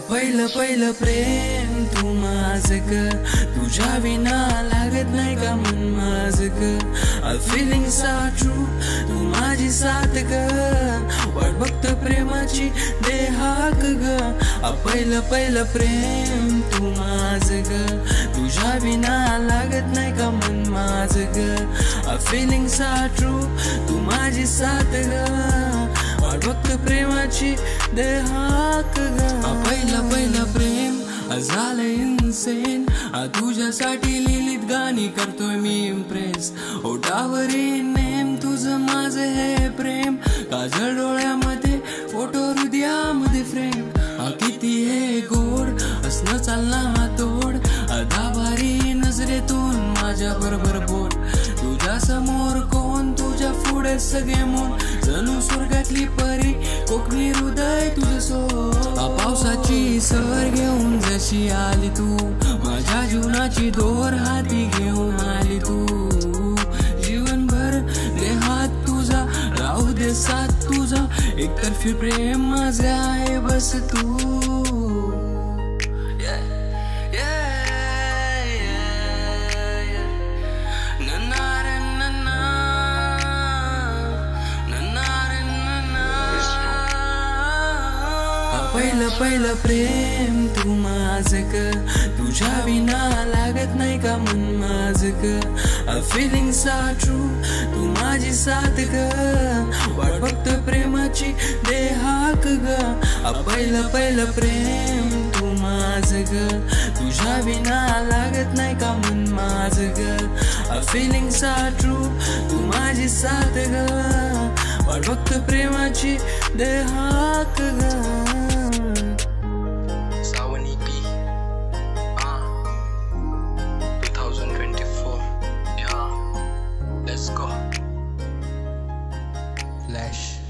पहिलं पहिलं प्रेम तू माझं ग, तुझ्या विना लागत नाही का मन माझं ग. फिलिंग्स आर ट्रू, तू माझी साथ ग, वाट बघत प्रेमाची दे हाक ग. पहिलं पहिलं प्रेम तू माझं ग, तुझ्या विना लागत नाही का मन माझं ग. फिलिंग्स आर ट्रू, तू माझी साथ ग, वाट बघत प्रेमाची दे हाक ग. पहिलं पहिलं प्रेम झालं इन्सेन, तुझ्यासाठी लिहिलीत गाणी करतोय मी इम्प्रेस. ओठावरी नेम तुझं माझं हे प्रेम, काजळ डोळ्यामध्ये फोटो हृदयामध्ये फ्रेम. किती हे गोड असणं चालना तोड, दाभारी नजरेतून माझ्या बरोबर बोल. तुझ्या समोर कोण, तुझ्या पुढे सगळे मोन, जणू स्वर्गातली परी कोकणी हृदय तुझं सोड. पावसाची सर घेऊन जशी आली तू, माझ्या जीवनाची दोर हाती घेऊन आली तू. जीवनभर देहात तुझा राहू दे साथ तुझा, एकतर्फी प्रेम माझे आहे बस तू. पहिलं पहिलं प्रेम तू माझं ग, तुझ्या विना लागत नाही का मन माझं ग. फिलिंग्स आर ट्रू, तू माझी साथ ग, वाट बघत प्रेमाची दे हाक ग. पहिलं पहिलं प्रेम तू माझं ग, तुझ्या विना लागत नाही का मन माझं ग. फिलिंग्स आर ट्रू, तू माझी साथ ग, वाट बघत प्रेमाची दे हाक ग. Flash.